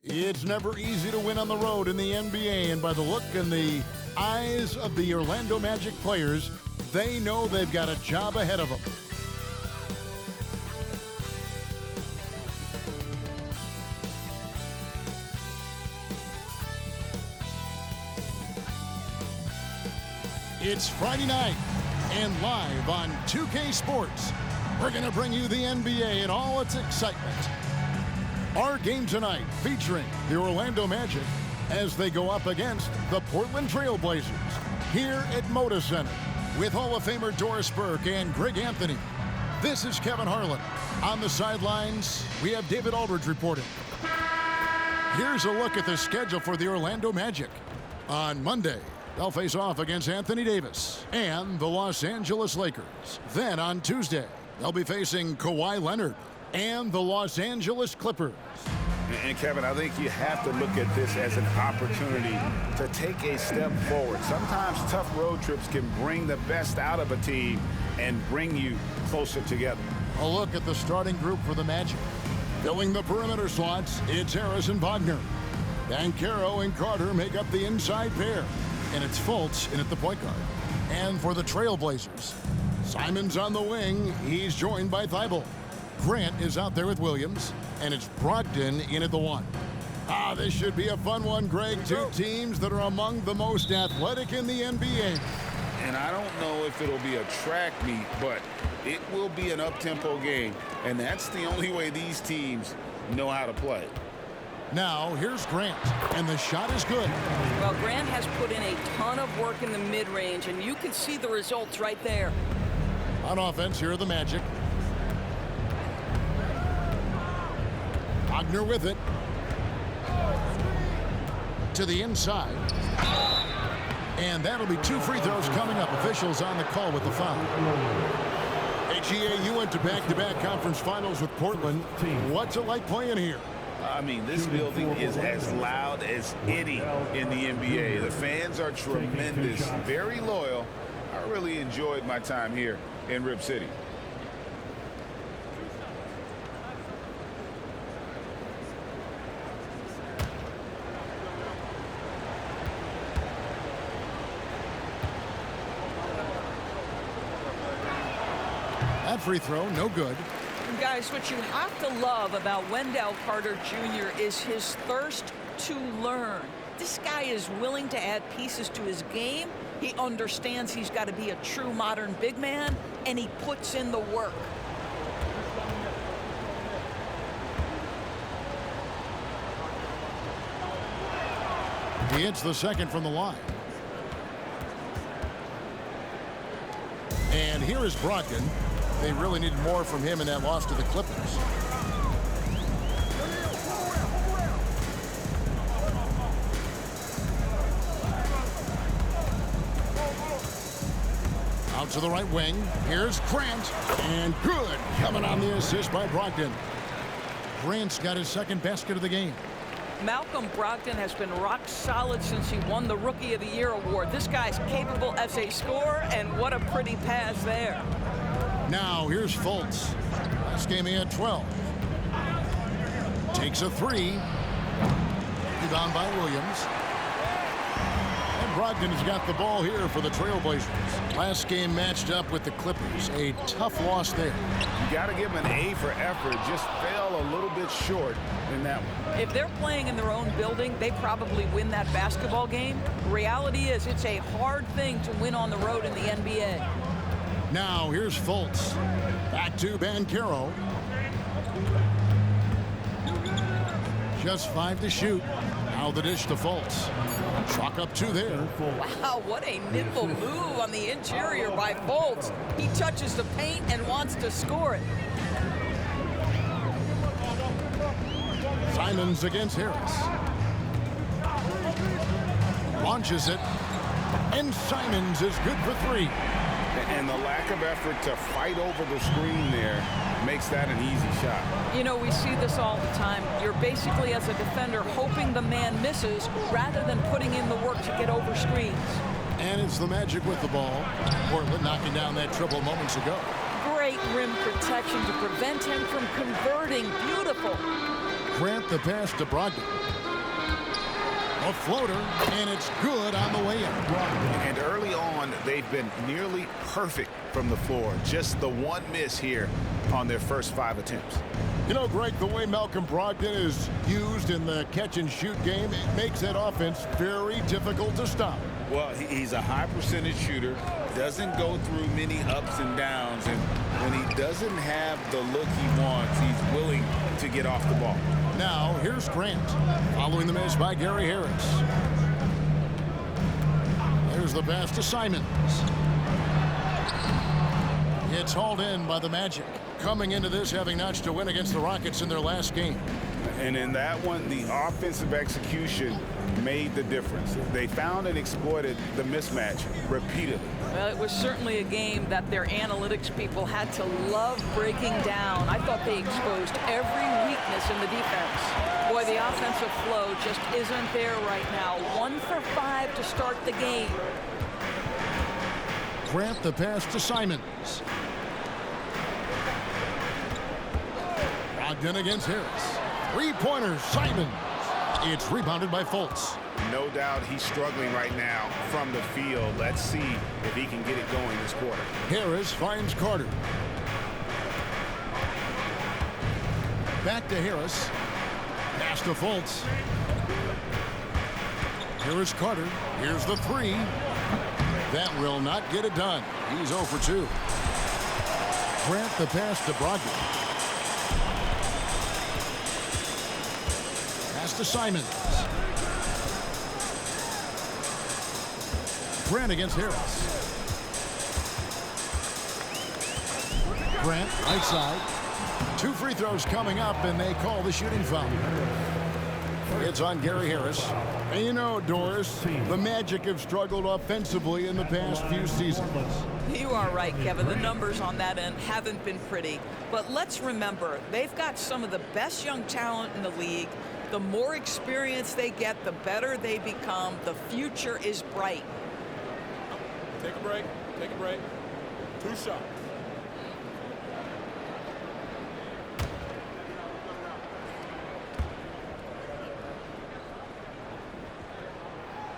It's never easy to win on the road in the NBA, and by the look in the eyes of the Orlando Magic players, they know they've got a job ahead of them. It's Friday night, and live on 2K Sports, we're going to bring you the NBA and all its excitement. Our game tonight featuring the Orlando Magic as they go up against the Portland Trail Blazers here at Moda Center with Hall of Famer Doris Burke and Greg Anthony. This is Kevin Harlan. On the sidelines, we have David Aldridge reporting. Here's a look at the schedule for the Orlando Magic. On Monday, they'll face off against Anthony Davis and the Los Angeles Lakers. Then on Tuesday, they'll be facing Kawhi Leonard and the Los Angeles Clippers. And Kevin, I think you have to look at this as an opportunity to take a step forward. Sometimes tough road trips can bring the best out of a team and bring you closer together. A look at the starting group for the Magic. Filling the perimeter slots, it's Harris and Wagner. Banchero and Carter make up the inside pair. And it's Fultz in at the point guard. And for the Trailblazers, Simon's on the wing. He's joined by Thibault. Grant is out there with Williams. And it's Brogdon in at the one. This should be a fun one, Greg. Two teams that are among the most athletic in the NBA. And I don't know if it'll be a track meet, but it will be an up-tempo game. And that's the only way these teams know how to play. Now, here's Grant, and the shot is good. Well, Grant has put in a ton of work in the mid-range, and you can see the results right there. On offense, here are the Magic. Wagner with it. To the inside. And that'll be two free throws coming up. Officials on the call with the foul. AGA, you went to back-to-back conference finals with Portland. What's it like playing here? I mean, this building is as loud as any in the NBA. The fans are tremendous, very loyal. I really enjoyed my time here in Rip City. That free throw, no good. Guys, what you have to love about Wendell Carter Jr. is his thirst to learn. This guy is willing to add pieces to his game. He understands he's got to be a true modern big man, and he puts in the work. He hits the second from the line. And here is Brogdon. They really needed more from him in that loss to the Clippers. Out to the right wing. Here's Grant. And good. Coming on the assist by Brogdon. Grant's got his second basket of the game. Malcolm Brogdon has been rock solid since he won the Rookie of the Year award. This guy's capable as a scorer, and what a pretty pass there. Now, here's Fultz. Last game he had 12. Takes a three. Rebound by Williams. And Brogdon has got the ball here for the Trailblazers. Last game matched up with the Clippers. A tough loss there. You got to give him an A for effort. Just fell a little bit short in that one. If they're playing in their own building, they probably win that basketball game. Reality is it's a hard thing to win on the road in the NBA. Now, here's Fultz. Back to Banchero. Just 5 to shoot. Now the dish to Fultz. Chalk up 2 there. Wow, what a nimble move on the interior by Fultz. He touches the paint and wants to score it. Simons against Harris. Launches it. And Simons is good for 3. And the lack of effort to fight over the screen there makes that an easy shot. You know, we see this all the time. You're basically, as a defender, hoping the man misses rather than putting in the work to get over screens. And it's the Magic with the ball. Portland knocking down that triple moments ago. Great rim protection to prevent him from converting. Beautiful. Grant the pass to Brogdon. A floater, and it's good on the way in. And early on, they've been nearly perfect from the floor. Just the one miss here on their first 5 attempts. You know, Greg, the way Malcolm Brogdon is used in the catch-and-shoot game, it makes that offense very difficult to stop. Well, he's a high percentage shooter, doesn't go through many ups and downs, and when he doesn't have the look he wants, he's willing to get off the ball. Now, here's Grant, following the miss by Gary Harris. There's the pass to Simons. It's hauled in by the Magic, coming into this having notched a win against the Rockets in their last game. And in that one, the offensive execution made the difference. They found and exploited the mismatch repeatedly. Well, it was certainly a game that their analytics people had to love breaking down. I thought they exposed every weakness in the defense. Boy, the offensive flow just isn't there right now. 1 for 5 to start the game. Grant the pass to Simons. Brogdon against Harris. Three-pointer, Simons. It's rebounded by Fultz. No doubt he's struggling right now from the field. Let's see if he can get it going this quarter. Harris finds Carter. Back to Harris. Pass to Fultz. Here is Carter. Here's the three. That will not get it done. He's 0 for 2. Grant the pass to Brogdon. Pass to Simons. Grant against Harris. Grant, right side. 2 free throws coming up, and they call the shooting foul. It's on Gary Harris. And you know, Doris, the Magic have struggled offensively in the past few seasons. You are right, Kevin. The numbers on that end haven't been pretty. But let's remember, they've got some of the best young talent in the league. The more experience they get, the better they become. The future is bright. Take a break. Take a break. 2 shots.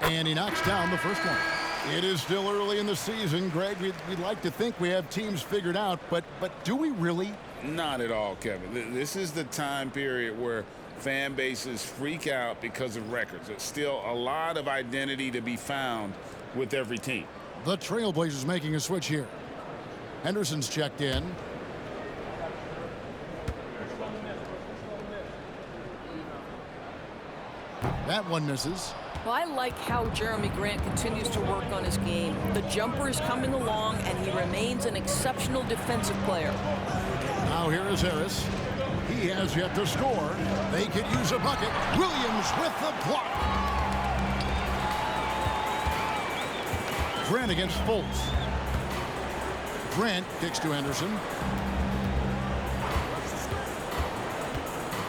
And he knocks down the first one. It is still early in the season, Greg. We'd like to think we have teams figured out, but do we really? Not at all, Kevin. This is the time period where fan bases freak out because of records. There's still a lot of identity to be found with every team. The Trailblazers making a switch here. Henderson's checked in. That one misses. Well, I like how Jeremy Grant continues to work on his game. The jumper is coming along, and he remains an exceptional defensive player. Now here is Harris. He has yet to score. They could use a bucket. Williams with the block. Grant against Fultz. Grant kicks to Henderson.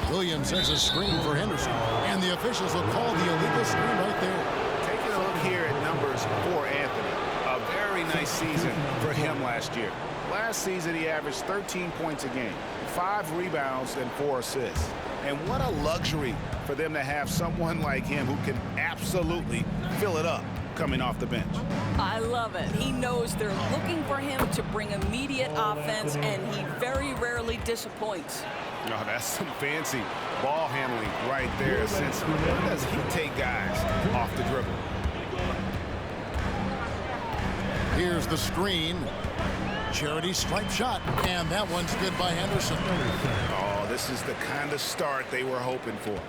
Williams sends a screen for Henderson. And the officials will call the illegal screen right there. Taking a look here at numbers for Anthony. A very nice season for him last year. Last season, he averaged 13 points a game, 5 rebounds, and 4 assists. And what a luxury for them to have someone like him who can absolutely fill it up coming off the bench. I love it. He knows they're looking for him to bring immediate offense, and he very rarely disappoints. No, that's some fancy ball handling right there, since when does he take guys off the dribble? Here's the screen. Charity stripe shot, and that one's good by Henderson. Oh, this is the kind of start they were hoping for.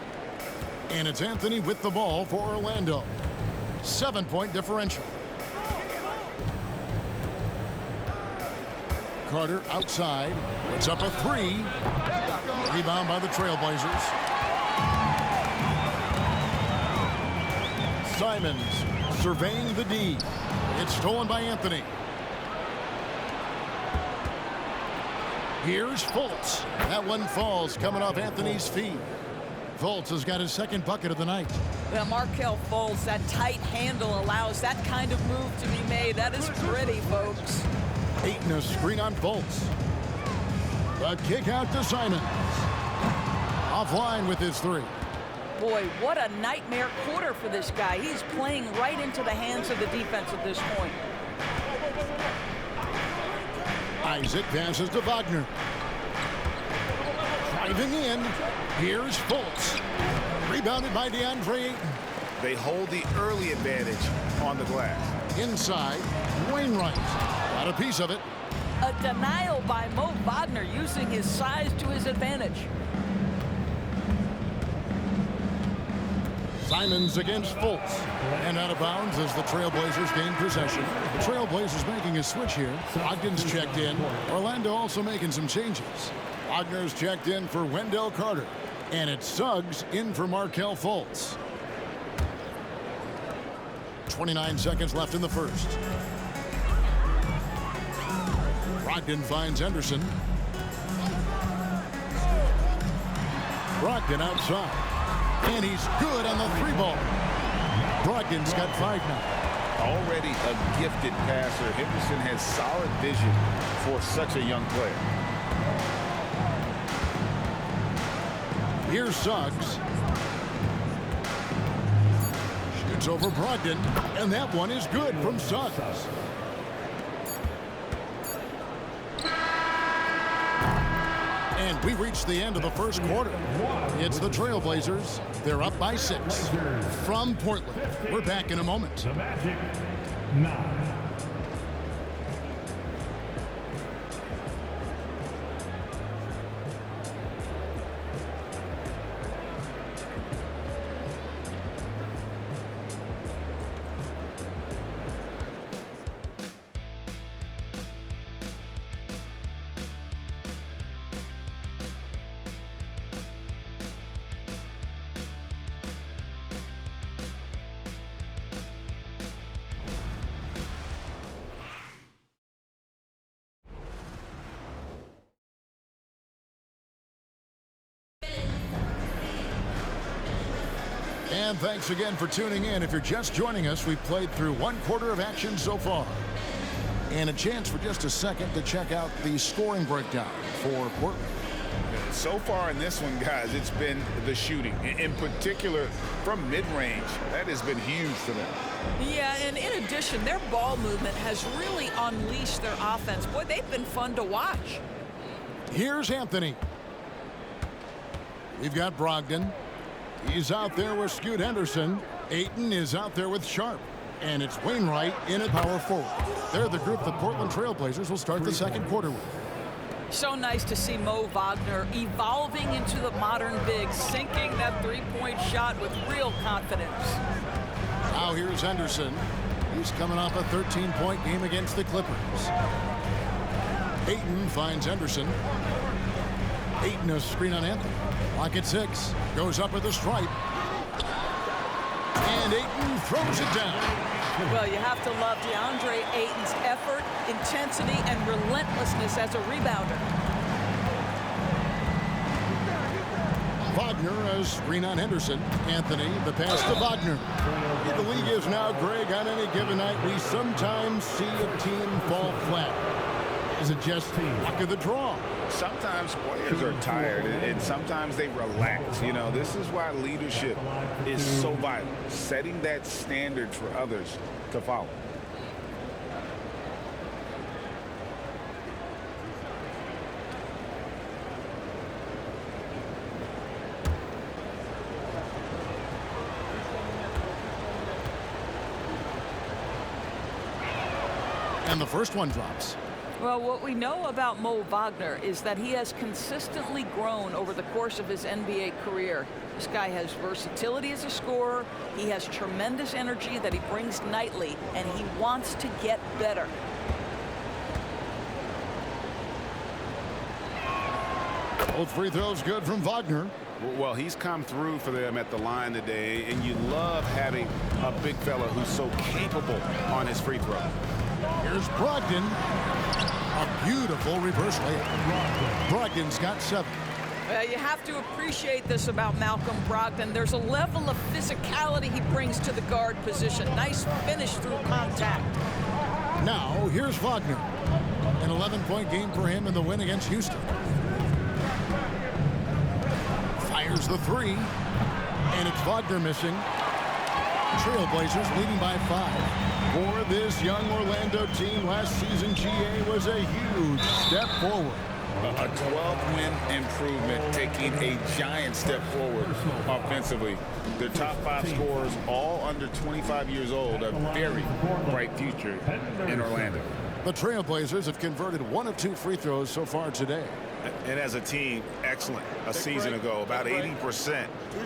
And it's Anthony with the ball for Orlando. 7-point differential. Carter outside. It's up a 3. Rebound by the Trailblazers. Simons surveying the D. It's stolen by Anthony. Here's Fultz. That one falls coming off Anthony's feet. Fultz has got his second bucket of the night. Well, Markelle Fultz, that tight handle allows that kind of move to be made. That is pretty, folks. Ayton a screen on Fultz. The kick out to Simons. Offline with his three. Boy, what a nightmare quarter for this guy. He's playing right into the hands of the defense at this point. Isaac passes to Wagner. Driving in. Here's Fultz. Rebounded by DeAndre Ayton. They hold the early advantage on the glass. Inside, Wainwright. Got a piece of it. A denial by Mo Wagner using his size to his advantage. Simons against Fultz. And out of bounds as the Trailblazers gain possession. The Trailblazers making a switch here. Ogden's checked in. Orlando also making some changes. Wagner's checked in for Wendell Carter. And it's Suggs in for Markelle Fultz. 29 seconds left in the first. Brogdon finds Henderson. Brogdon outside. And he's good on the three ball. Brogdon's got 5 now. Already a gifted passer, Henderson has solid vision for such a young player. Here's Suggs. Shoots over Brogdon, and that one is good from Suggs. And we reached the end of the first quarter. It's the Trailblazers. They're up by 6. From Portland, we're back in a moment. The Magic 9. And thanks again for tuning in. If you're just joining us, we've played through 1 quarter of action so far. And a chance for just a second to check out the scoring breakdown for Portland. So far in this one, guys, it's been the shooting. In particular, from mid-range, that has been huge for them. Yeah, and in addition, their ball movement has really unleashed their offense. Boy, they've been fun to watch. Here's Anthony. We've got Brogdon. He's out there with Scoot Henderson. Ayton is out there with Sharp. And it's Wainwright in at power forward. They're the group the Portland Trailblazers will start the second quarter with. So nice to see Mo Wagner evolving into the modern big, sinking that three-point shot with real confidence. Now here's Henderson. He's coming off a 13-point game against the Clippers. Ayton finds Henderson. Ayton a screen on Anthony. Lock at 6. Goes up with a stripe. And Ayton throws it down. Well, you have to love DeAndre Ayton's effort, intensity, and relentlessness as a rebounder. Wagner a screen on Henderson. Anthony, the pass to Wagner. The league is now, Greg, on any given night, we sometimes see a team fall flat. Is it just luck of the draw? Sometimes players are tired, and sometimes they relax. You know, this is why leadership is so vital, setting that standard for others to follow. And the first one drops. Well, what we know about Mo Wagner is that he has consistently grown over the course of his NBA career. This guy has versatility as a scorer. He has tremendous energy that he brings nightly, and he wants to get better. Both free throws good from Wagner. Well, he's come through for them at the line today, and you love having a big fella who's so capable on his free throw. Here's Brogdon. A beautiful reverse layup. Brogdon's got 7. You have to appreciate this about Malcolm Brogdon. There's a level of physicality he brings to the guard position. Nice finish through contact. Now, here's Wagner. An 11-point game for him in the win against Houston. Here's the three. And it's Wagner missing. Trailblazers leading by 5. For this young Orlando team, last season GA was a huge step forward. A 12-win improvement, taking a giant step forward offensively. Their top 5 scorers, all under 25 years old, a very bright future in Orlando. The Trailblazers have converted 1 of 2 free throws so far today. And as a team, excellent a season ago, about 80%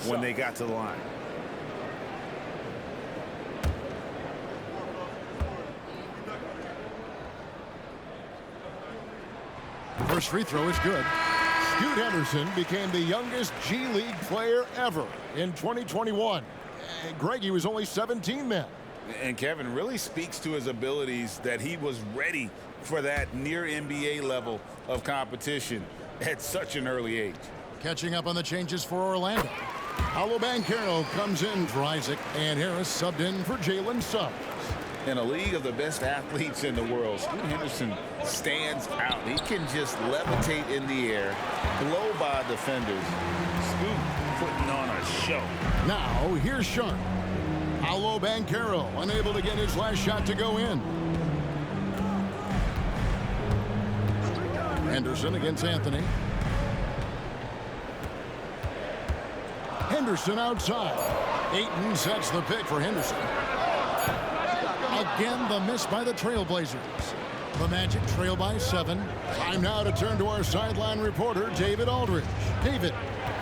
when they got to the line. First free throw is good. Scoot Henderson became the youngest G League player ever in 2021. Greg, he was only 17 then. And Kevin really speaks to his abilities that he was ready for that near NBA level of competition at such an early age. Catching up on the changes for Orlando. Paolo Banchero comes in for Isaac, and Harris subbed in for Jalen Suggs. In a league of the best athletes in the world, Scoot Henderson stands out. He can just levitate in the air, blow by defenders. Scoot putting on a show. Now, here's Sharp. Paolo Banchero unable to get his last shot to go in. Henderson against Anthony. Henderson outside. Ayton sets the pick for Henderson. Again, the miss by the Trailblazers. The Magic trail by 7. Time now to turn to our sideline reporter, David Aldridge. David.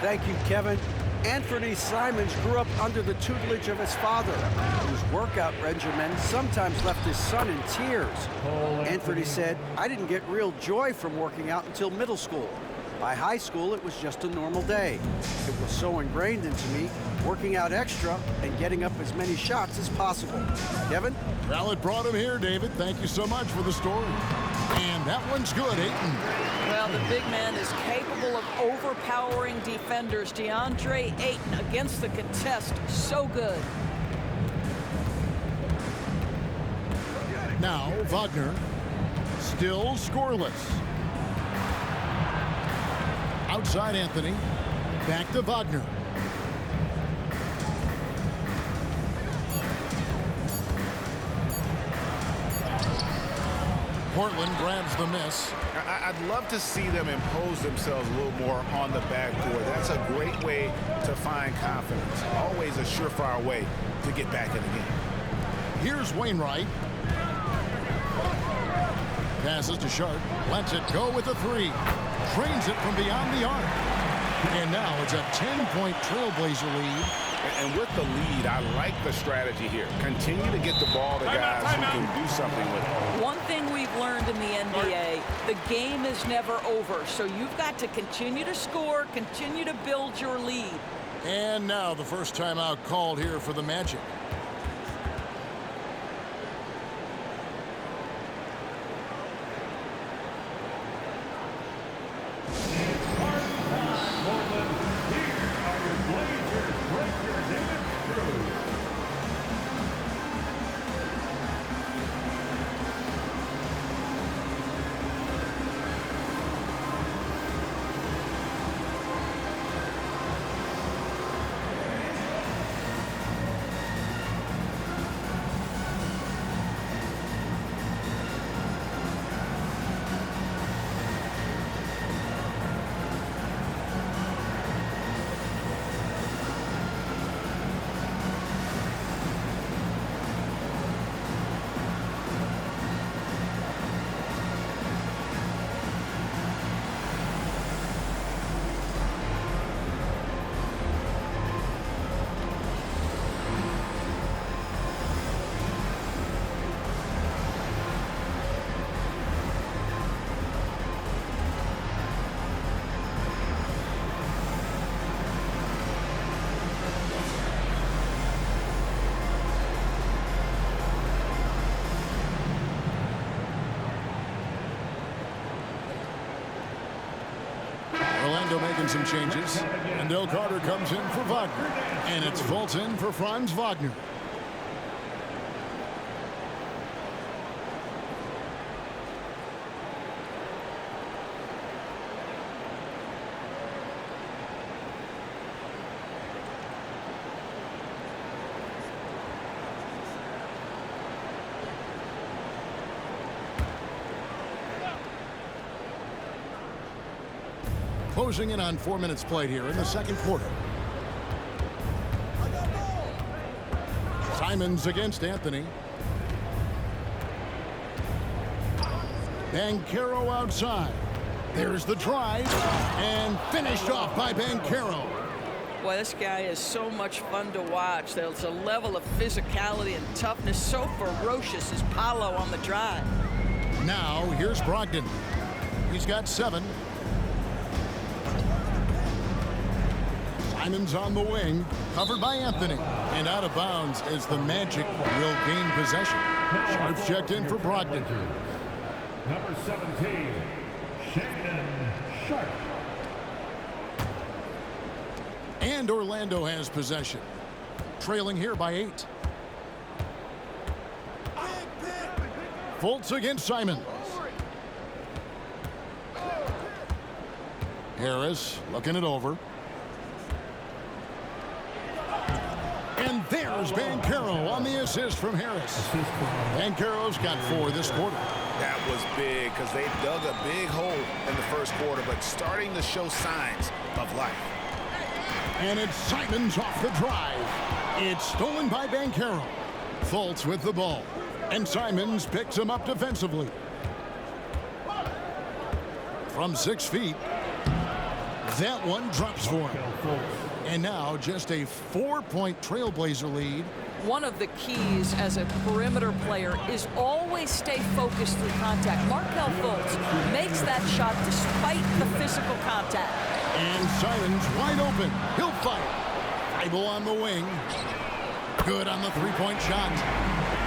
Thank you, Kevin. Anthony Simons grew up under the tutelage of his father, whose workout regimen sometimes left his son in tears. Anthony said, "I didn't get real joy from working out until middle school. By high school, it was just a normal day. It was so ingrained into me, working out extra and getting up as many shots as possible." Kevin? Well, it brought him here, David. Thank you so much for the story. And that one's good, Ayton. Well, the big man is capable of overpowering defenders. DeAndre Ayton against the contest. So good. Now, Wagner. Still scoreless. Outside Anthony. Back to Wagner. Portland grabs the miss. I'd love to see them impose themselves a little more on the backboard. That's a great way to find confidence. Always a surefire way to get back in the game. Here's Wainwright. Passes to Sharp. Lets it go with a 3. Trains it from beyond the arc. And now it's a 10-point Trailblazer lead. And with the lead, I like the strategy here. Continue to get the ball to guys who can do something with it. One thing we've learned in the NBA, the game is never over. So you've got to continue to score, continue to build your lead. And now the first timeout called here for the Magic. Orlando making some changes. Wendell Carter comes in for Wagner. And it's Fulton for Franz Wagner. Closing in on 4 minutes played here in the second quarter. Simons against Anthony. Banchero outside. There's the drive, and finished off by Banchero. Boy, this guy is so much fun to watch. There's a level of physicality and toughness so ferocious as Paolo on the drive. Now, here's Brogdon. He's got 7. Simons on the wing, covered by Anthony. And out of bounds as the Magic will gain possession. Sharp's checked in for Brogdon. Number 17, Shaedon Sharpe. And Orlando has possession. Trailing here by 8. Fultz against Simons. Harris looking it over. And there's Banchero on the assist from Harris. Banchero's got 4 this quarter. That was big because they dug a big hole in the first quarter, but starting to show signs of life. And it's Simons off the drive. It's stolen by Banchero. Fultz with the ball. And Simons picks him up defensively. From 6 feet. That one drops for him. And now just a 4-point Trailblazer lead. One of the keys as a perimeter player is always stay focused through contact. Markelle Fultz makes that shot despite the physical contact. And Simons wide open. He'll fire. Thybulle on the wing. Good on the 3-point shot.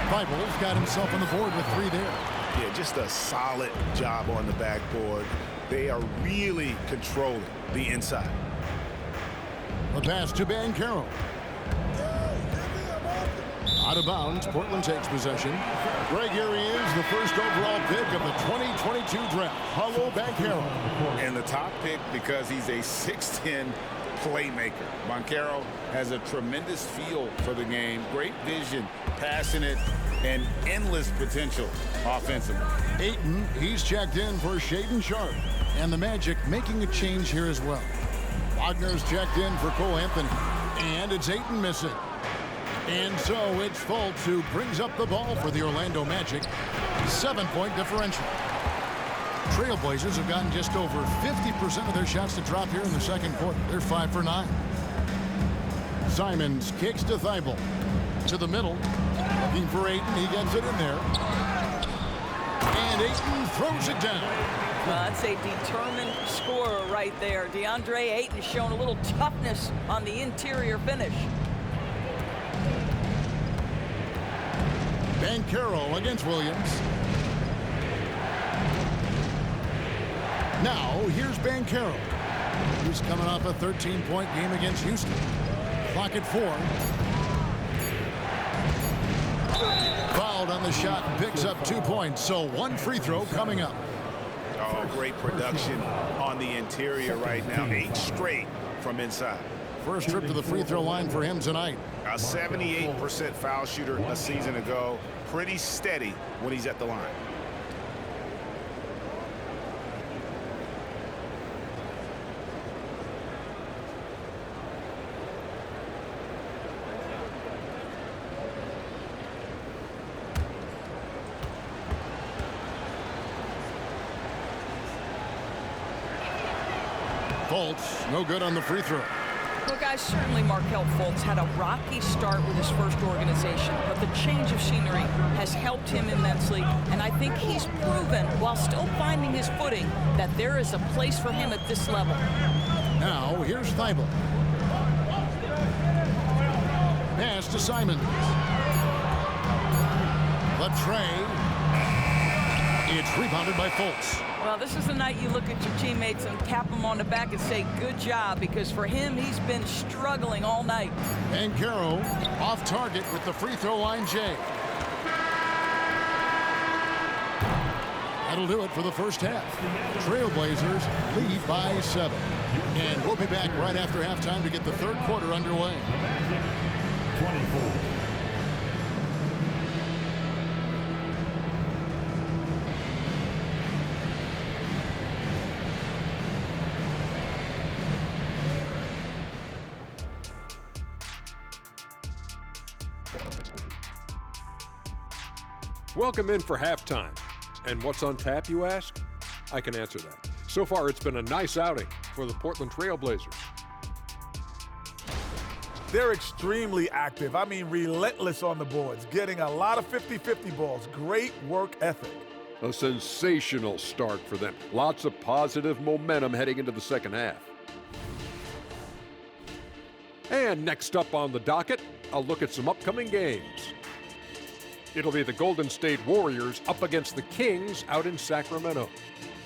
Thybulle's got himself on the board with 3 there. Yeah, just a solid job on the backboard. They are really controlling the inside. The pass to Banchero. Out of bounds, Portland takes possession. Greg, here he is, the first overall pick of the 2022 draft, Paolo Banchero. And the top pick because he's a 6'10" playmaker. Banchero has a tremendous feel for the game, great vision, passionate, and endless potential offensively. Ayton, he's checked in for Shaedon Sharpe. And the Magic making a change here as well. Wagner's checked in for Cole Anthony. And it's Ayton missing. And so it's Fultz who brings up the ball for the Orlando Magic. 7-point differential. Trailblazers have gotten just over 50% of their shots to drop here in the second quarter. They're 5 for 9. Simons kicks to Thybulle. To the middle. Looking for Ayton. He gets it in there. And Ayton throws it down. That's a determined scorer right there. DeAndre Ayton showing a little toughness on the interior finish. Banchero against Williams. Now, here's Banchero. He's coming off a 13-point game against Houston. Clock at 4. Fouled on the shot and picks up 2 points. So 1 free throw coming up. Oh, great production on the interior right now. 8 straight from inside. First trip to the free throw line for him tonight. A 78% foul shooter a season ago. Pretty steady when he's at the line. Fultz, no good on the free throw. Well, guys, certainly Markelle Fultz had a rocky start with his first organization, but the change of scenery has helped him immensely, and I think he's proven, while still finding his footing, that there is a place for him at this level. Now, here's Thybulle. Pass to Simons. The tray. It's rebounded by Fultz. Well, this is the night you look at your teammates and tap them on the back and say, good job, because for him, he's been struggling all night. Banchero off target with the free throw line, Jay. That'll do it for the first half. Trailblazers lead by 7. And we'll be back right after halftime to get the third quarter underway. 24. Welcome in for halftime. And what's on tap, you ask? I can answer that. So far, it's been a nice outing for the Portland Trail Blazers. They're extremely active. I mean, relentless on the boards, getting a lot of 50-50 balls. Great work ethic. A sensational start for them. Lots of positive momentum heading into the second half. And next up on the docket, a look at some upcoming games. It'll be the Golden State Warriors up against the Kings out in Sacramento.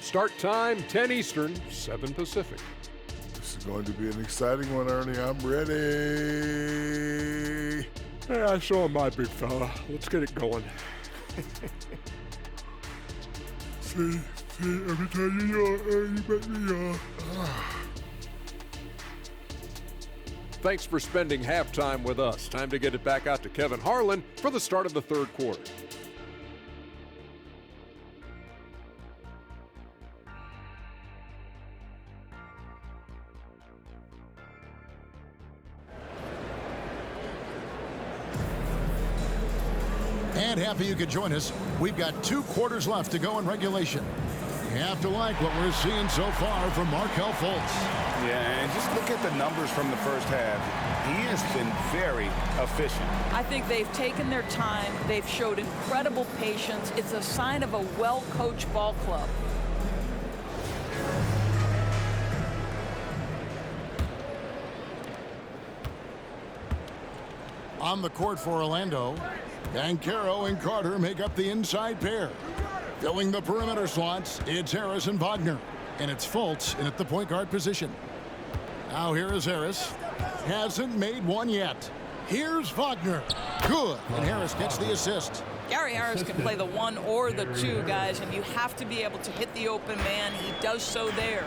Start time, 10 Eastern, 7 Pacific. This is going to be an exciting one, Ernie. I'm ready. Yeah, so am I, big fella. Let's get it going. See, every time you make me Thanks for spending halftime with us. Time to get it back out to Kevin Harlan for the start of the third quarter. And happy you could join us. We've got 2 quarters left to go in regulation. You have to like what we're seeing so far from Markelle Fultz. Yeah, and just look at the numbers from the first half. He has been very efficient. I think they've taken their time. They've showed incredible patience. It's a sign of a well-coached ball club. On the court for Orlando, Banchero and Carter make up the inside pair. Filling the perimeter slots, it's Harris and Wagner. And it's Fultz in at the point guard position. Now here is Harris. Hasn't made one yet. Here's Wagner. Good. And Harris gets the assist. Gary Harris can play the 1 or the 2, guys, and you have to be able to hit the open man. He does so there.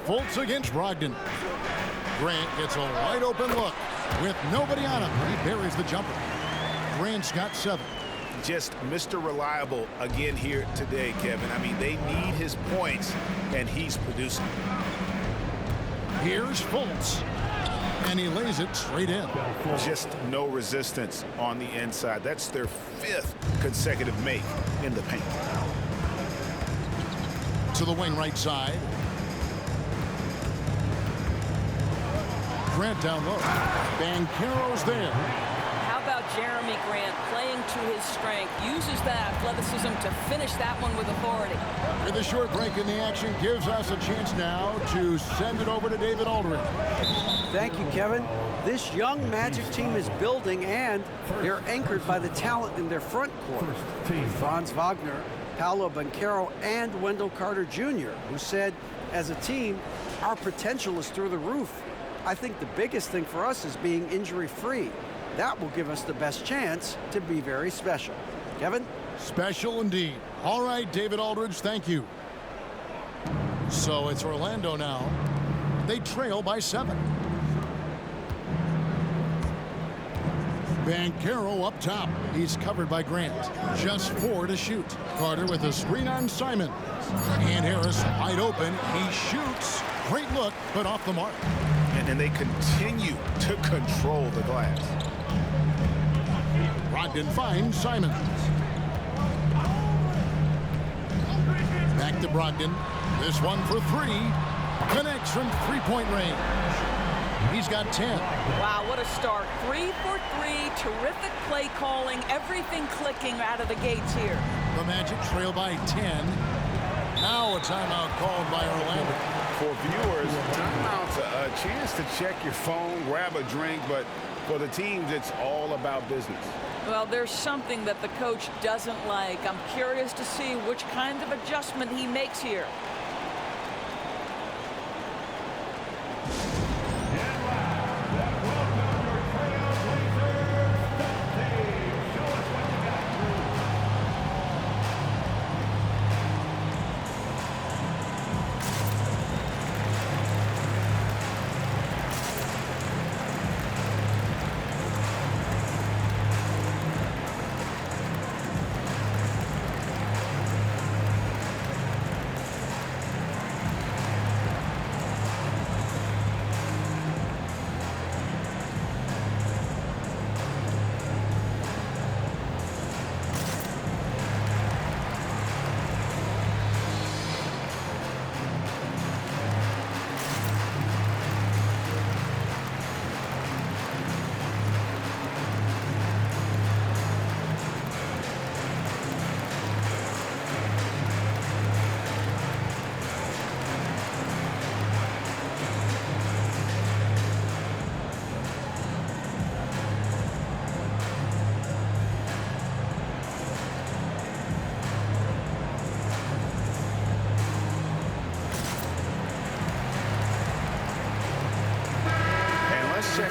Fultz against Brogdon. Grant gets a wide open look. With nobody on him, he buries the jumper. Grant's got 7. Just Mr. Reliable again here today, Kevin. I mean, they need his points, and he's producing. Here's Fultz. And he lays it straight in. Just no resistance on the inside. That's their 5th consecutive make in the paint. To the wing right side. Grant down low. Banchero's there. How about Jeremy Grant playing to his strength, uses that athleticism to finish that one with authority. And the short break in the action gives us a chance now to send it over to David Aldridge. Thank you, Kevin. This young Magic team is building, and they're anchored by the talent in their front court. Franz Wagner, Paolo Banchero, and Wendell Carter Jr., who said, as a team, our potential is through the roof. I think the biggest thing for us is being injury-free. That will give us the best chance to be very special. Kevin? Special indeed. All right, David Aldridge, thank you. So it's Orlando now. They trail by 7. Banchero up top. He's covered by Grant. Just 4 to shoot. Carter with a screen on Simon. And Harris wide open. He shoots. Great look, but off the mark. And they continue to control the glass. Brogdon finds Simons. Back to Brogdon. This one for 3. Connects from 3-point range. He's got 10. Wow, what a start. 3 for 3. Terrific play calling. Everything clicking out of the gates here. The Magic trail by 10. Now a timeout called by Orlando. For viewers, timeout's a chance to check your phone, grab a drink, but for the teams, it's all about business. Well, there's something that the coach doesn't like. I'm curious to see which kind of adjustment he makes here.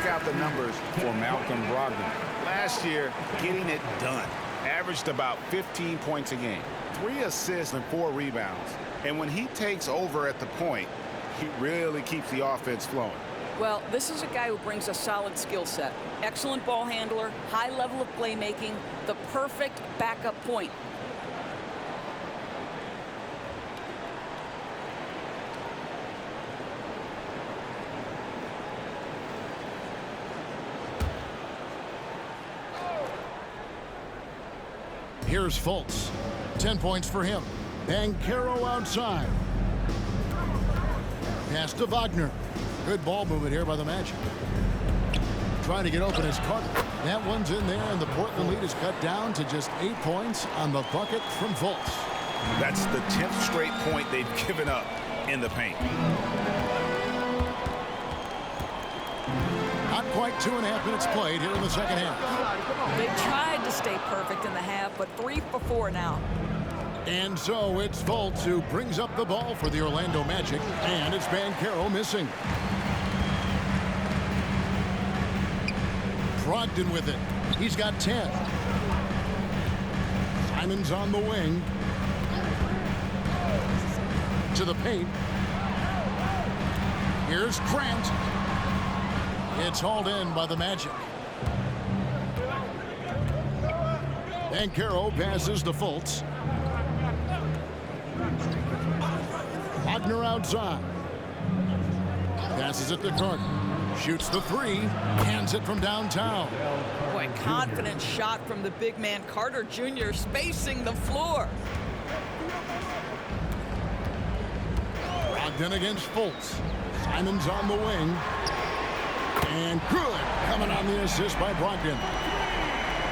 out the numbers for Malcolm Brogdon. Last year, getting it done. Averaged about 15 points a game, 3 assists and 4 rebounds. And when he takes over at the point, he really keeps the offense flowing. Well, this is a guy who brings a solid skill set. Excellent ball handler, high level of playmaking, the perfect backup point. Here's Fultz. 10 points for him. Banchero outside. Pass to Wagner. Good ball movement here by the Magic. Trying to get open is Carter. That one's in there, and the Portland lead is cut down to just 8 points on the bucket from Fultz. That's the 10th straight point they've given up in the paint. Not quite 2.5 minutes played here in the second half. They tried to stay perfect in the half, but 3 for 4 now. And so it's Fultz who brings up the ball for the Orlando Magic, and it's Banchero missing. Brogdon with it. He's got 10. Simon's on the wing. To the paint. Here's Grant. It's hauled in by the Magic. Banchero passes to Fultz. Wagner outside. Passes it to Carter. Shoots the 3. Hands it from downtown. Boy, confident shot from the big man Carter Jr. spacing the floor. Brogdon against Fultz. Simon's on the wing. And good. Coming on the assist by Brogdon.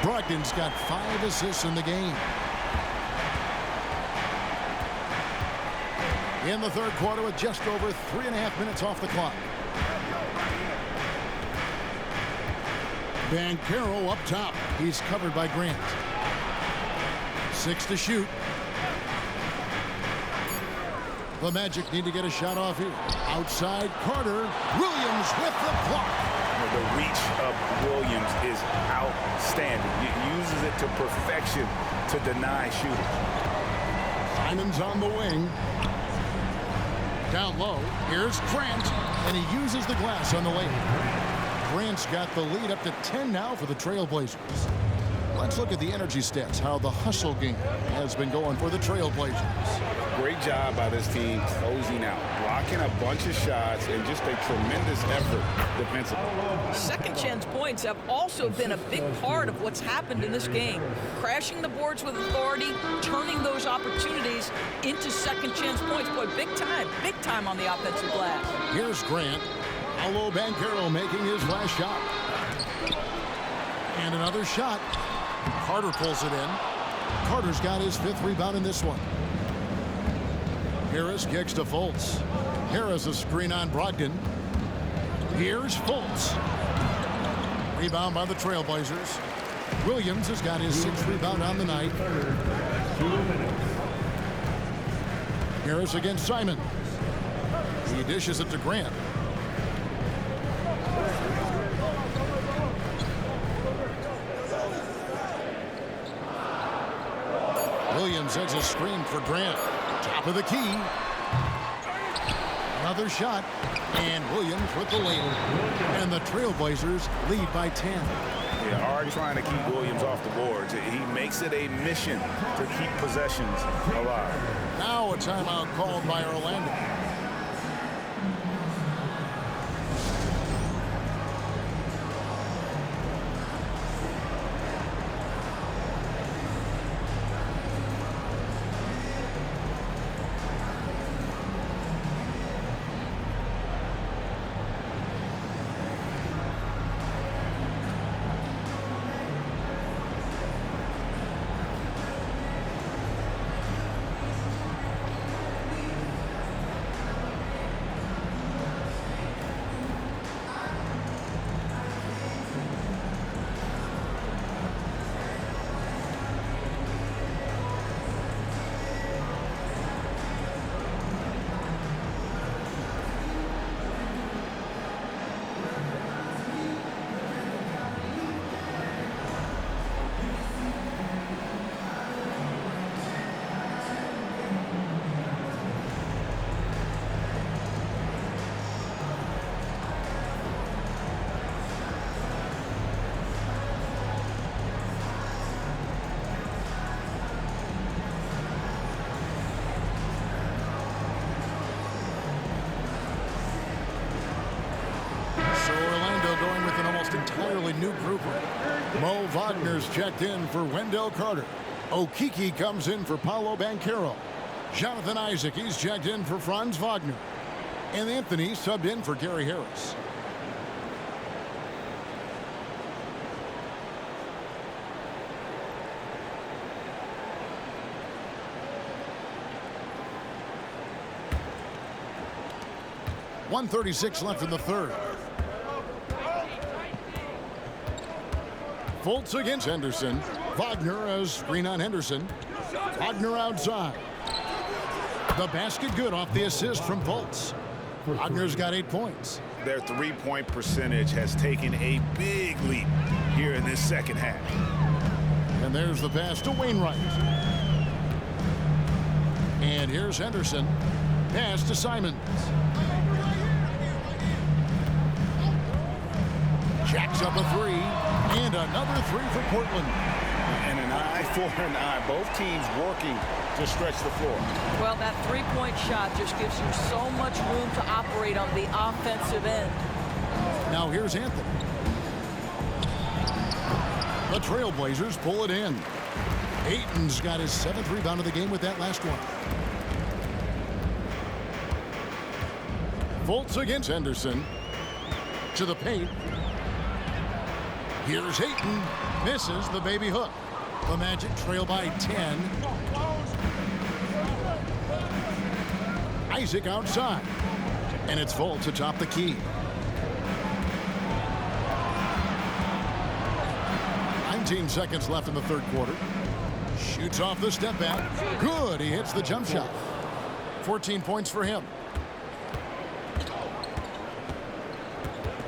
Brogdon's got 5 assists in the game. In the third quarter with just over 3.5 minutes off the clock. Banchero up top. He's covered by Grant. 6 to shoot. The Magic need to get a shot off here. Outside, Carter. Williams with the block. The reach of Williams is outstanding. He uses it to perfection to deny shooters. Simon's on the wing. Down low. Here's Grant. And he uses the glass on the layup. Grant's got the lead up to 10 now for the Trailblazers. Let's look at the energy stats, how the hustle game has been going for the Trailblazers. Great job by this team closing out, blocking a bunch of shots, and just a tremendous effort defensively. Second chance points have also been a big part of what's happened in this game. Crashing the boards with authority, turning those opportunities into second chance points. Boy, big time on the offensive glass. Here's Grant. Paolo Banchero making his last shot. And another shot. Carter pulls it in. Carter's got his 5th rebound in this one. Harris kicks to Fultz. Harris a screen on Brogdon. Here's Fultz. Rebound by the Trailblazers. Williams has got his 6th rebound on the night. Harris against Simon. He dishes it to Grant. Williams has a screen for Grant. Top of the key. Another shot. And Williams with the layup. And the Trailblazers lead by 10. Yeah, hard trying to keep Williams off the boards. He makes it a mission to keep possessions alive. Now a timeout called by Orlando. fairly new grouper. Mo Wagner's checked in for Wendell Carter. Okiki comes in for Paolo Banchero. Jonathan Isaac, he's checked in for Franz Wagner. And Anthony subbed in for Gary Harris. .136 left in the third. Fultz against Henderson. Wagner as screen on Henderson. Wagner outside. The basket good off the assist from Fultz. Wagner's got 8 points. Their three-point percentage has taken a big leap here in this second half. And there's the pass to Wainwright. And here's Henderson. Pass to Simons. Jacks up a three, and another three for Portland. And an eye for an eye. Both teams working to stretch the floor. Well, that three-point shot just gives you so much room to operate on the offensive end. Now here's Anthony. The Trailblazers pull it in. Ayton's got his 7th rebound of the game with that last one. Fultz against Henderson. To the paint. Here's Ayton. Misses the baby hook. The Magic trail by 10. Isaac outside. And it's Fultz atop the key. 19 seconds left in the third quarter. Shoots off the step back. Good. He hits the jump shot. 14 points for him.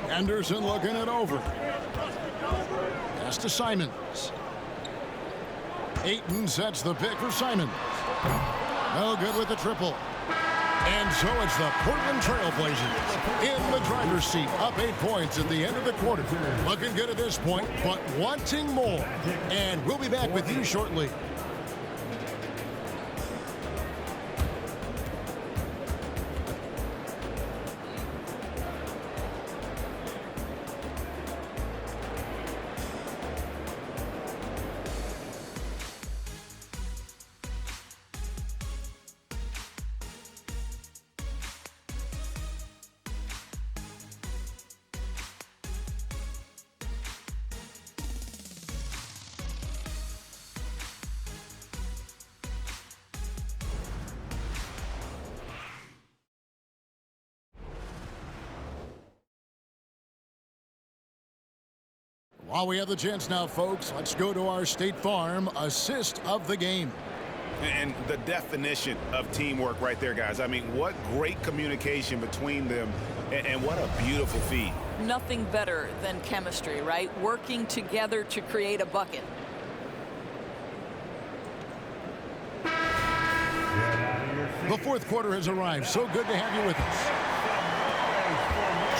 Anderson looking it over. Pass to Simons. Ayton sets the pick for Simons. No good with the triple. And so it's the Portland Trailblazers in the driver's seat, up 8 points at the end of the quarter. Looking good at this point, but wanting more. And we'll be back with you shortly. While we have the chance now, folks, let's go to our State Farm assist of the game. And the definition of teamwork right there, guys. I mean, what great communication between them, and what a beautiful feed. Nothing better than chemistry, right? Working together to create a bucket. The fourth quarter has arrived. So good to have you with us.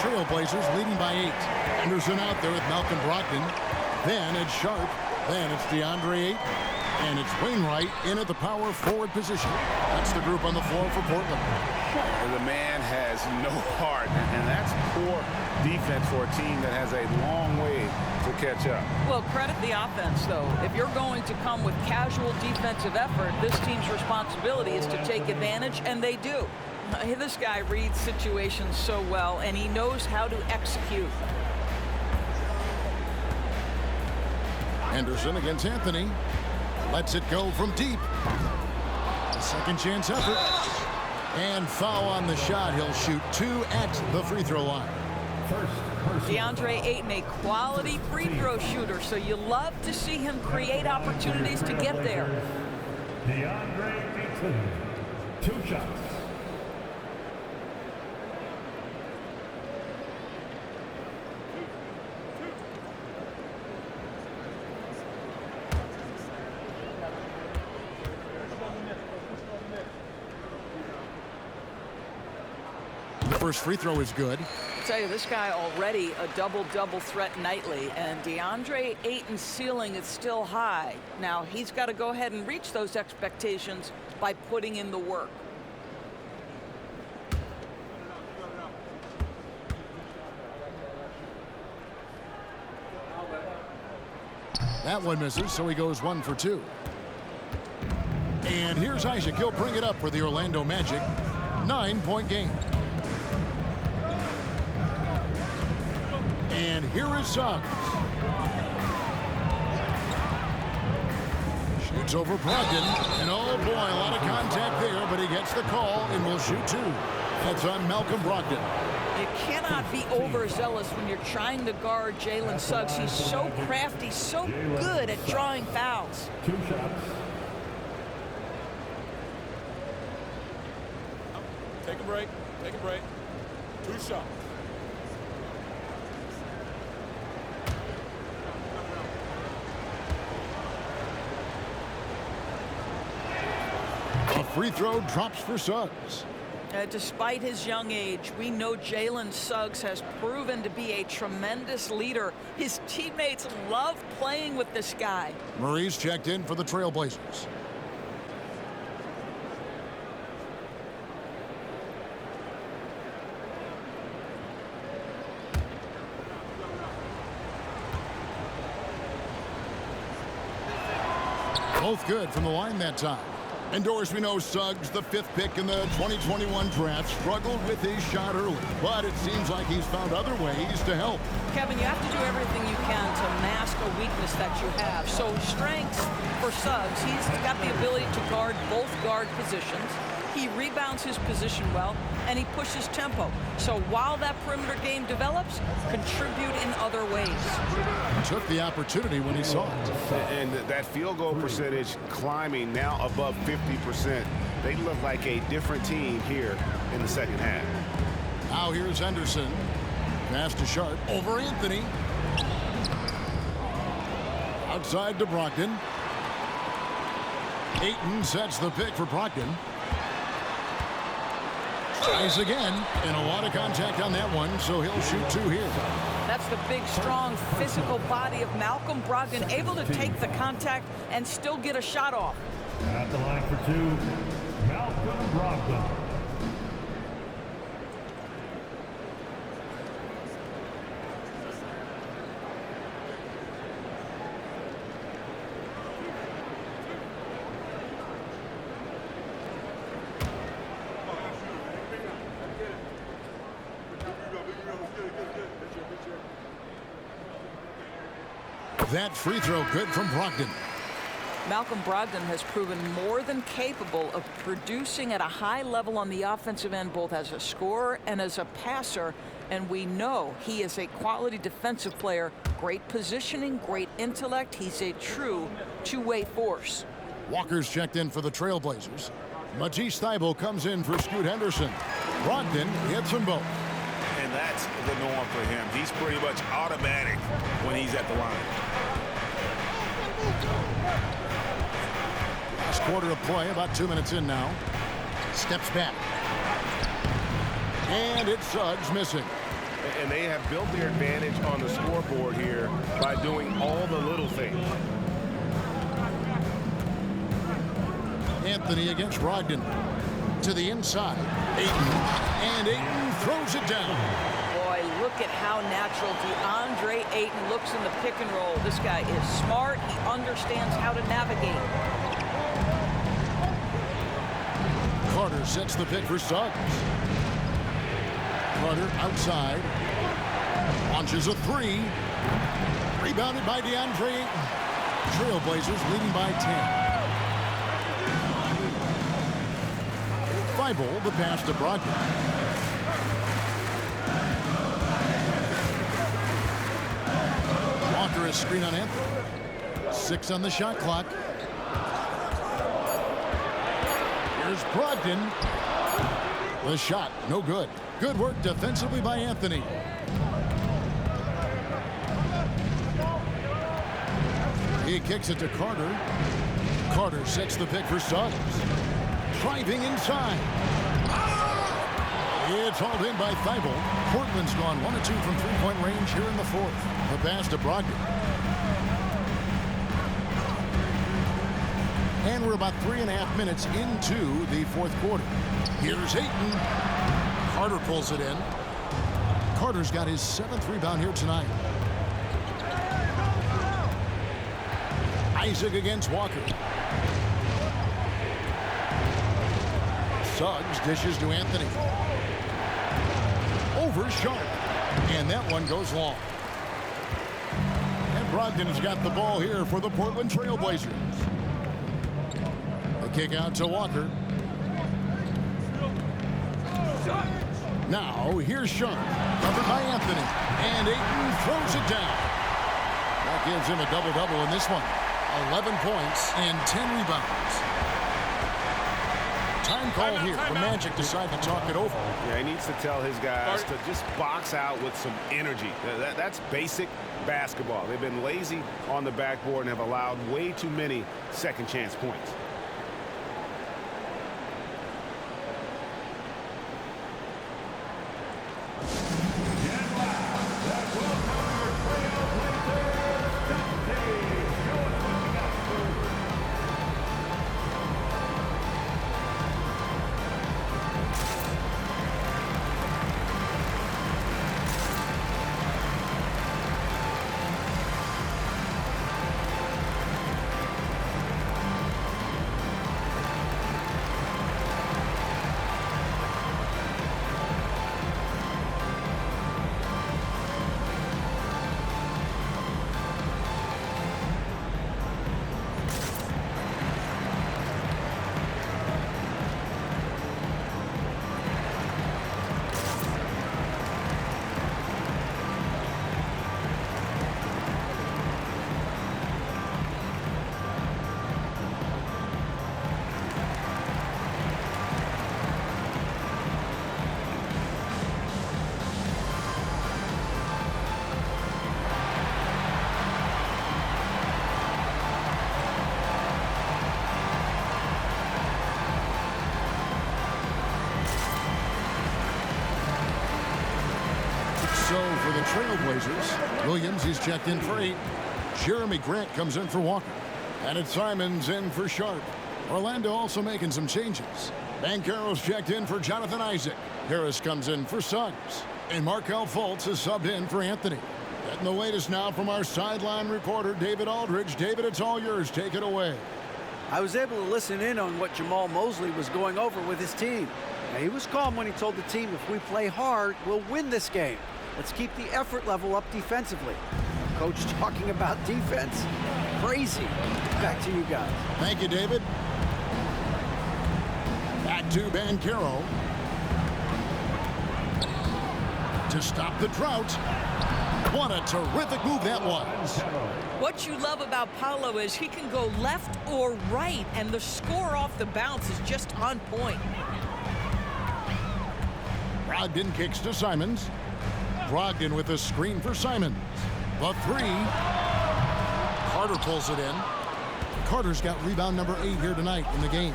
Trailblazers leading by 8. Anderson out there with Malcolm Brogdon. Then it's Sharp. Then it's DeAndre Ayton. And it's Wainwright in at the power forward position. That's the group on the floor for Portland. The man has no heart, and that's poor defense for a team that has a long way to catch up. Well, credit the offense, though. If you're going to come with casual defensive effort, this team's responsibility is to take advantage, and they do. This guy reads situations so well, and he knows how to execute. Anderson against Anthony. Lets it go from deep. Second chance effort. And foul on the shot. He'll shoot 2 at the free throw line. DeAndre Ayton, a quality free throw shooter, so you love to see him create opportunities to get there. DeAndre Ayton, 2 shots. First free throw is good. I tell you, this guy already a double-double threat nightly, and DeAndre Ayton's ceiling is still high. Now, he's got to go ahead and reach those expectations by putting in the work. That one misses, so he goes 1 for 2. And here's Isaac. He'll bring it up for the Orlando Magic. 9-point game. And here is Suggs. Shoots over Brogdon. And oh boy, a lot of contact there, but he gets the call and will shoot 2. That's on Malcolm Brogdon. You cannot be overzealous when you're trying to guard Jalen Suggs. He's so crafty, so good at drawing fouls. 2 shots. Take a break. Take a break. 2 shots. A free throw drops for Suggs. Despite his young age, we know Jalen Suggs has proven to be a tremendous leader. His teammates love playing with this guy. Murray's checked in for the Trailblazers. Both good from the line that time. And Doris, we know Suggs, the 5th pick in the 2021 draft, struggled with his shot early. But it seems like he's found other ways to help. Kevin, you have to do everything you can to mask a weakness that you have. So strengths for Suggs, he's got the ability to guard both guard positions. He rebounds his position well, and he pushes tempo. So while that perimeter game develops, contribute in other ways. Took the opportunity when he saw it. And that field goal percentage climbing now above 50%. They look like a different team here in the second half. Now here's Henderson. Pass to Sharp over Anthony. Outside to Brogdon. Ayton sets the pick for Brogdon. Tries again, and a lot of contact on that one, so he'll shoot 2 here. That's the big, strong, physical body of Malcolm Brogdon, able to take the contact and still get a shot off. At the line for 2, Malcolm Brogdon. That free throw good from Brogdon. Malcolm Brogdon has proven more than capable of producing at a high level on the offensive end, both as a scorer and as a passer. And we know he is a quality defensive player. Great positioning, great intellect. He's a true two-way force. Walker's checked in for the Trailblazers. Matisse Thybulle comes in for Scoot Henderson. Brogdon hits them both. And that's the norm for him. He's pretty much automatic when he's at the line. Last quarter of play, about 2 minutes in now. Steps back. And it's Suggs missing. And they have built their advantage on the scoreboard here by doing all the little things. Anthony against Brogdon. To the inside. Ayton. And Ayton throws it down. Boy, look at how natural DeAndre Ayton looks in the pick and roll. This guy is smart. He understands how to navigate. Carter sets the pick for Suggs. Carter outside. Launches a 3. Rebounded by DeAndre Ayton. Trailblazers leading by 10. Thybulle, the pass to Brogdon. Walker is screen on Anthony. 6 on the shot clock. Here's Brogdon. The shot, no good. Good work defensively by Anthony. He kicks it to Carter. Carter sets the pick for Suggs. Driving inside. It's hauled in by Thybulle. Portland's gone 1 of 2 from three-point range here in the fourth. The pass to Brogdon. And we're about 3.5 minutes into the fourth quarter. Here's Ayton. Carter pulls it in. Carter's got his 7th rebound here tonight. Isaac against Walker. Suggs dishes to Anthony. Over Sharp. And that one goes long. And Brogdon has got the ball here for the Portland Trail Blazers. The kick out to Walker. Now, here's Sharp. Covered by Anthony. And Ayton throws it down. That gives him a double-double in this one. 11 points and 10 rebounds. Time call here for Magic decide to talk it over. Yeah, he needs to tell his guys to just box out with some energy. That's basic basketball. They've been lazy on the backboard and have allowed way too many second chance points. So for the Trailblazers, Williams is checked in for 8. Jeremy Grant comes in for Walker. And it's Simons in for Sharp. Orlando also making some changes. Banchero's checked in for Jonathan Isaac. Harris comes in for Suggs. And Markelle Fultz is subbed in for Anthony. Getting the latest now from our sideline reporter, David Aldridge. David, it's all yours. Take it away. I was able to listen in on what Jamal Mosley was going over with his team. Now, he was calm when he told the team, if we play hard, we'll win this game. Let's keep the effort level up defensively. Coach talking about defense. Crazy. Back to you guys. Thank you, David. Back to Banchero. To stop the drought. What a terrific move that was. What you love about Paolo is he can go left or right, and the score off the bounce is just on point. Brogdon kicks to Simons. Brogdon with a screen for Simons. The 3. Carter pulls it in. Carter's got rebound number 8 here tonight in the game.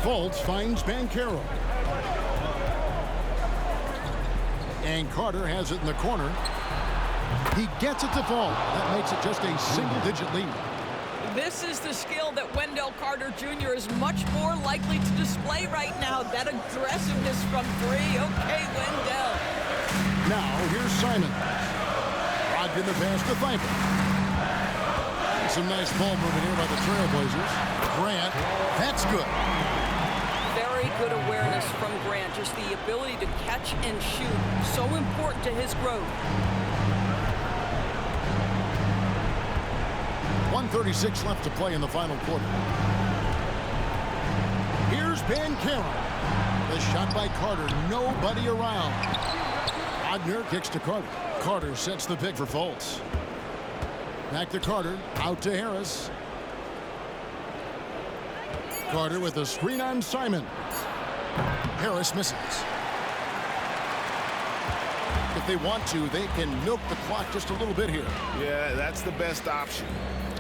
Fultz finds Banchero. And Carter has it in the corner. He gets it to fall. That makes it just a single-digit lead. This is the skill that Wendell Carter Jr. is much more likely to display right now. That aggressiveness from 3. Okay, Wendell. Now, here's Simon. Brogdon the pass to Thybulle. Some nice ball movement here by the Trailblazers. Grant, that's good. Very good awareness from Grant. Just the ability to catch and shoot. So important to his growth. 1:36 left to play in the final quarter. Here's Banchero. The shot by Carter. Nobody around. Wagner kicks to Carter. Carter sets the pick for Fultz. Back to Carter. Out to Harris. Carter with a screen on Simon. Harris misses. If they want to, they can milk the clock just a little bit here. Yeah, that's the best option.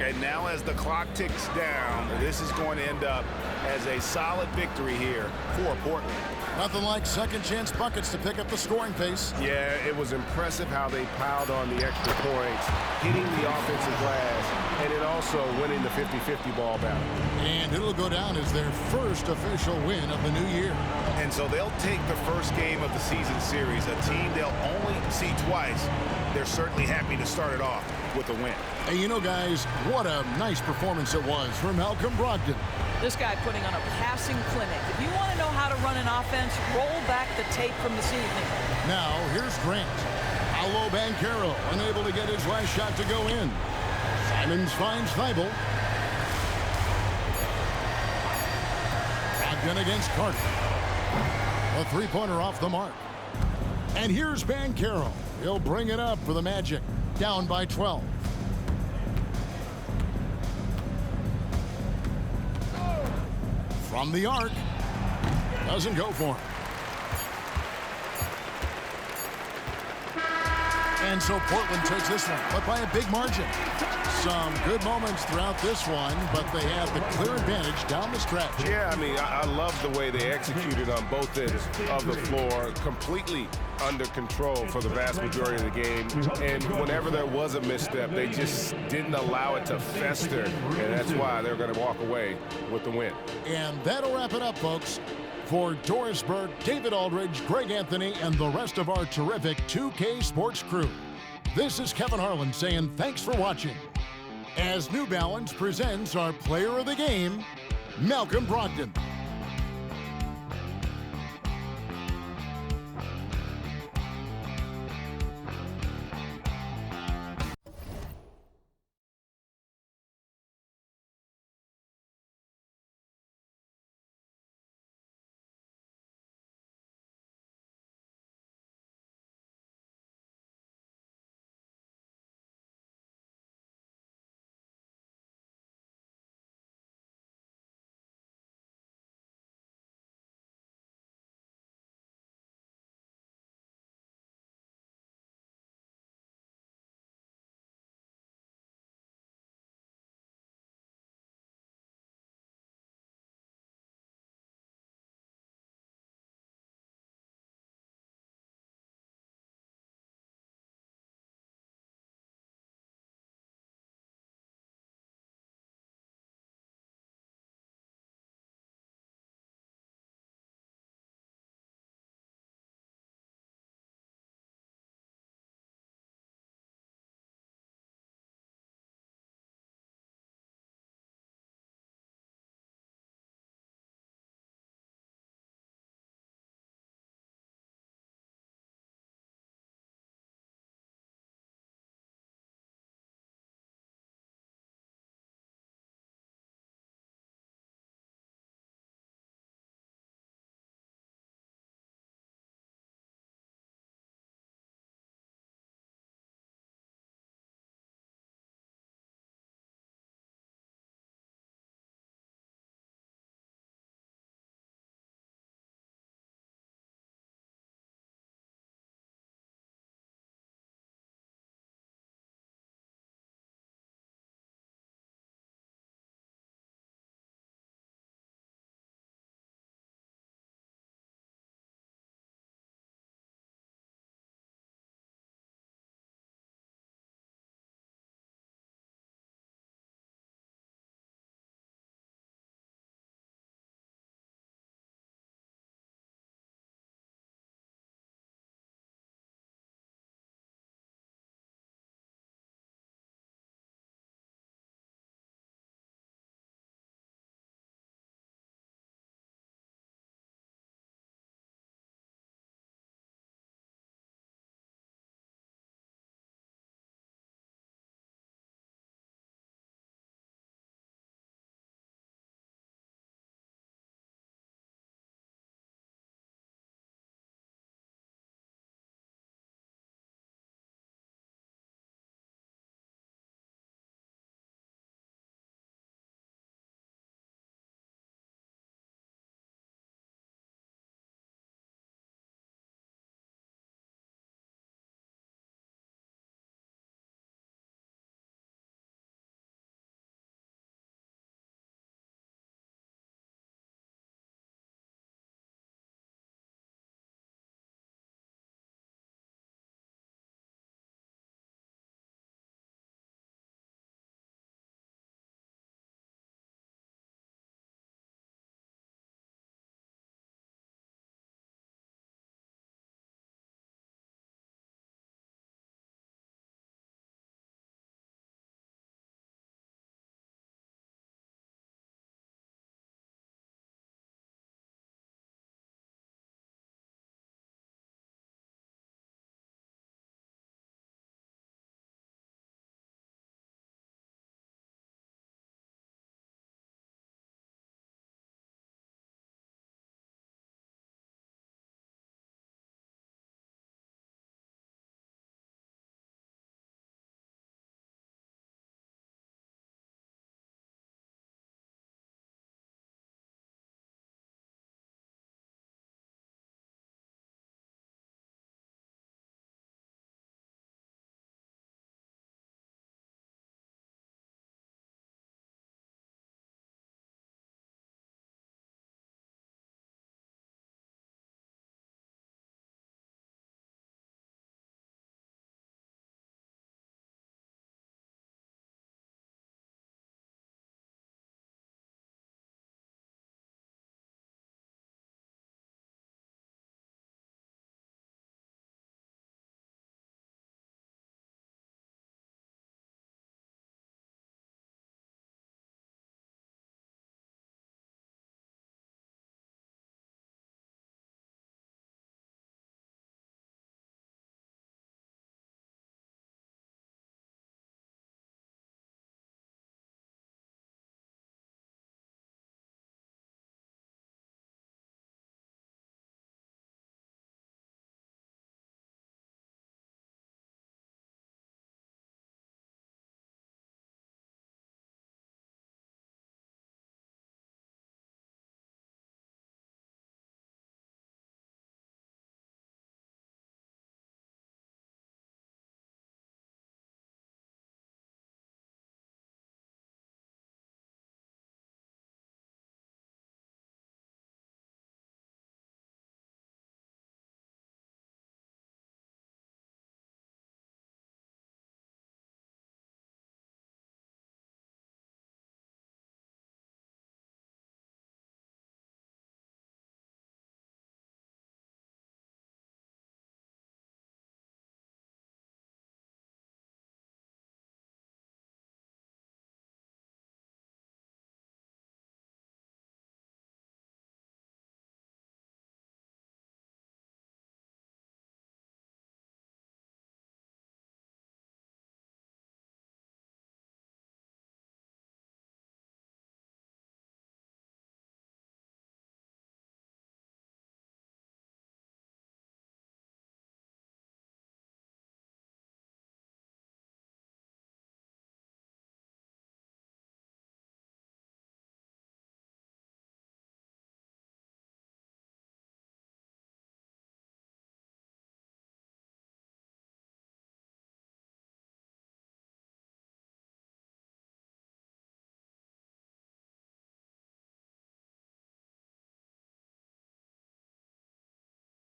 And now as the clock ticks down, this is going to end up as a solid victory here for Portland. Nothing like second chance buckets to pick up the scoring pace. Yeah, it was impressive how they piled on the extra points, hitting the offensive glass, and then also winning the 50-50 ball battle. And it'll go down as their first official win of the new year. And so they'll take the first game of the season series, a team they'll only see twice. They're certainly happy to start it off with a win. Hey, you know, guys, what a nice performance it was from Malcolm Brogdon. This guy putting on a passing clinic. If you want to know how to run an offense, roll back the tape from this evening. Now, here's Grant. Paolo Banchero unable to get his last shot to go in. Simons finds Thibault. Brogdon against Carter. A three-pointer off the mark. And here's Banchero. He'll bring it up for the Magic. Down by 12. From the arc. Doesn't go for him. And so Portland takes this one, but by a big margin. Some good moments throughout this one, but they have the clear advantage down the stretch. Yeah, I mean, I love the way they executed on both ends of the floor, completely under control for the vast majority of the game. And whenever there was a misstep, they just didn't allow it to fester, and that's why they're going to walk away with the win. And that'll wrap it up, folks. For Doris Burke, David Aldridge, Greg Anthony, and the rest of our terrific 2K Sports crew, this is Kevin Harlan saying thanks for watching. As New Balance presents our player of the game, Malcolm Brogdon.